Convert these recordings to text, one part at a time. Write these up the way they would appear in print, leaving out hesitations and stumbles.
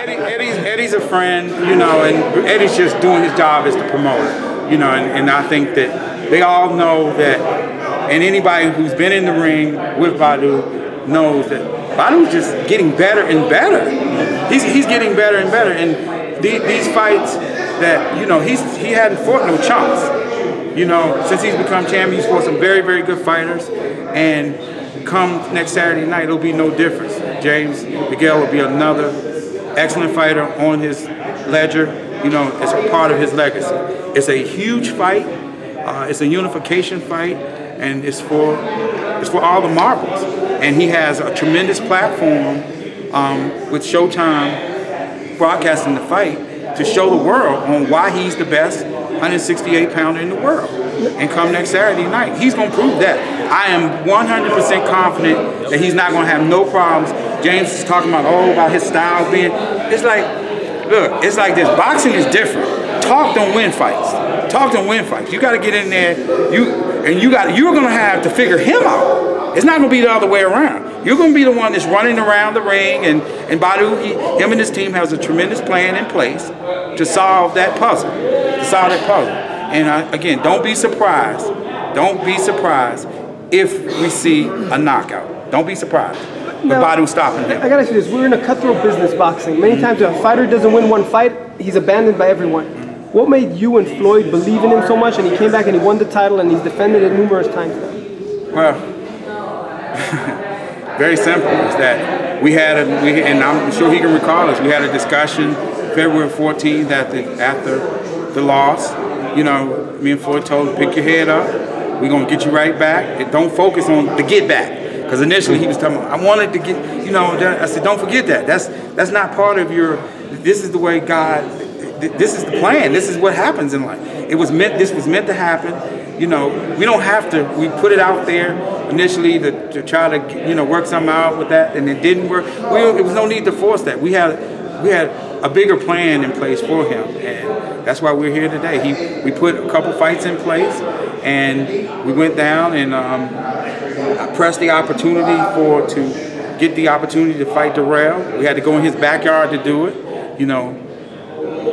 Eddie's a friend, you know, and Eddie's just doing his job as the promoter, you know, and I think that they all know that, and anybody who's been in the ring with Badou knows that Badou's just getting better and better. He's getting better and better, and these fights that, you know, he hadn't fought no chumps, you know, since he's become champion. He's fought some very, very good fighters, and come next Saturday night, it'll be no difference. James DeGale will be another excellent fighter on his ledger. You know, it's a part of his legacy. It's a huge fight. It's a unification fight, and it's for all the marbles. And he has a tremendous platform with Showtime broadcasting the fight to show the world on why he's the best 168-pounder in the world. And come next Saturday night, he's going to prove that. I am 100% confident that he's not going to have no problems. James is talking about his style being. It's like, look, it's like this. Boxing is different. Talk don't win fights. Talk don't win fights. You got to get in there. You're going to have to figure him out. It's not going to be the other way around. You're going to be the one that's running around the ring, and Badou, him and his team has a tremendous plan in place to solve that puzzle. And again, don't be surprised. Don't be surprised if we see a knockout. Don't be surprised. But Badou stopping him. I gotta say this, we're in a cutthroat business, boxing. Many times if a fighter doesn't win one fight, he's abandoned by everyone. What made you and Floyd believe in him so much, and he came back and he won the title and he's defended it numerous times now? Well, very simple. Is that and I'm sure he can recall this, we had a discussion February 14th after the loss. You know, me and Floyd told him, pick your head up. We're going to get you right back. And don't focus on the get back. Because initially he was telling me, I wanted to get, you know, I said, don't forget that. That's not part of your, this is the way God, this is the plan. This is what happens in life. This was meant to happen. You know, we don't have to, we put it out there initially to try to, you know, work something out with that, and it didn't work. It was no need to force that. We had a bigger plan in place for him, and that's why we're here today. We put a couple fights in place, and we went down and I pressed the opportunity to get the opportunity to fight Darrell. We had to go in his backyard to do it. You know,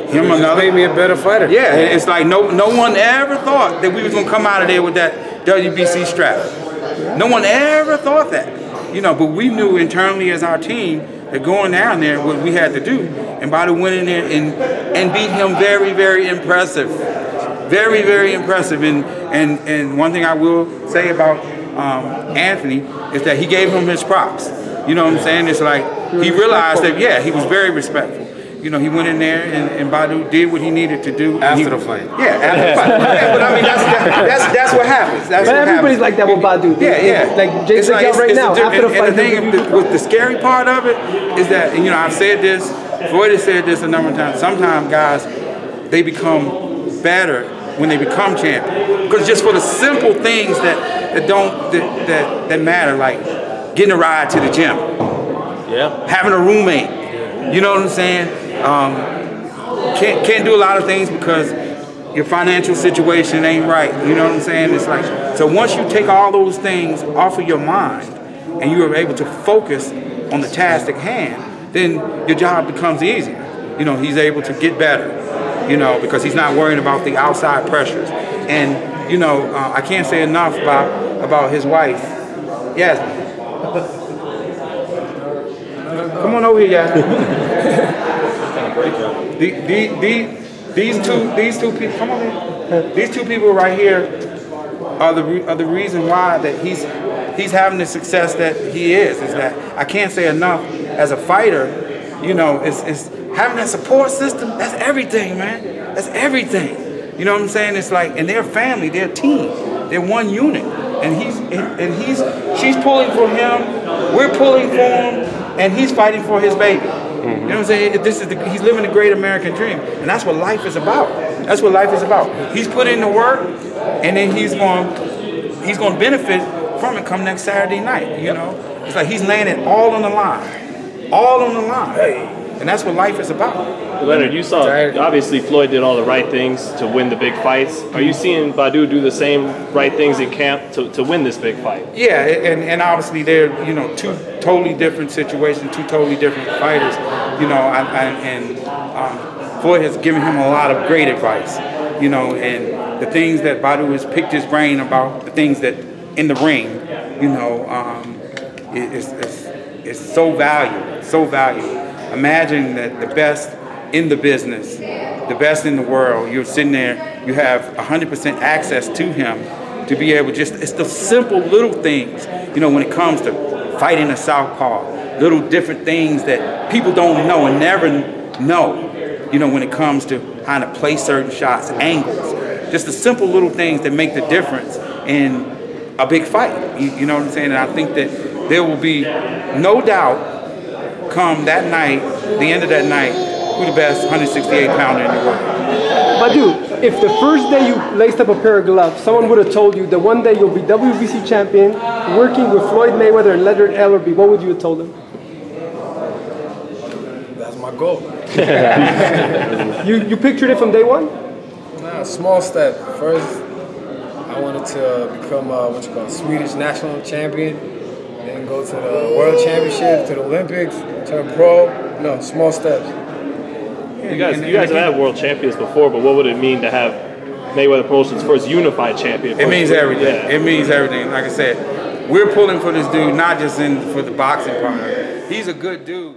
him another made me a better fighter. Yeah, it's like no one ever thought that we was gonna come out of there with that WBC strap. No one ever thought that. You know, but we knew internally as our team that going down there what we had to do, and Badou went in there and beat him very, very impressive. Very, very impressive. And one thing I will say about Anthony is that he gave him his props. You know what I'm saying? It's like he realized that, yeah, he was very respectful. You know, he went in there and Badou did what he needed to do after the fight. Yeah, after the fight. Yeah, but I mean, that's what happens. That's but what everybody's happens. like that with Badou. Yeah. Like James DeGale right now. After the fight, and the thing with the scary part of it is that, you know, I've said this. Floyd has said this a number of times. Sometimes guys, they become better when they become champion, because just for the simple things that matter, like getting a ride to the gym, having a roommate. You know what I'm saying? Can't do a lot of things because your financial situation ain't right. You know what I'm saying? It's like, so once you take all those things off of your mind and you are able to focus on the task at hand, then your job becomes easier. You know, he's able to get better, you know, because he's not worrying about the outside pressures. And, you know, I can't say enough about his wife. Yes. Come on over here, yeah. These two people, come on in. These two people right here are the reason why that he's having the success that he is. Is that I can't say enough as a fighter. You know, it's having that support system. That's everything, man. That's everything. You know what I'm saying? It's like, and they're family, they're a team, they're one unit. And she's pulling for him, we're pulling for him, and he's fighting for his baby. You know what I'm saying? He's living the great American dream, and that's what life is about. That's what life is about. He's put in the work, and then he's going to benefit from it come next Saturday night. You know, it's like he's laying it all on the line, all on the line. And that's what life is about. Leonard, you saw, obviously Floyd did all the right things to win the big fights. Are you seeing Badou do the same right things in camp to win this big fight? Yeah, and obviously they're, you know, two totally different situations, two totally different fighters. You know, Floyd has given him a lot of great advice, you know, and the things that Badou has picked his brain about, the things that in the ring, you know, is so valuable, so valuable. Imagine that the best in the business, the best in the world, you're sitting there, you have 100% access to him to be able it's the simple little things, you know, when it comes to fighting a southpaw, little different things that people don't know and never know, you know, when it comes to how to play certain shots, angles, just the simple little things that make the difference in a big fight, you know what I'm saying? And I think that there will be no doubt come that night, the end of that night, who the best 168-pounder in the world. Badou, if the first day you laced up a pair of gloves, someone would have told you that one day you'll be WBC champion, working with Floyd Mayweather and Leonard Ellerbe, what would you have told them? That's my goal. You pictured it from day one? Nah, small step. First, I wanted to become Swedish national champion, then go to the World Championship, to the Olympics, turn pro. No, small steps. You guys have had world champions before, but what would it mean to have Mayweather Promotions' first unified champion? It means everything. Yeah. It means everything. Like I said, we're pulling for this dude, not just for the boxing part. He's a good dude.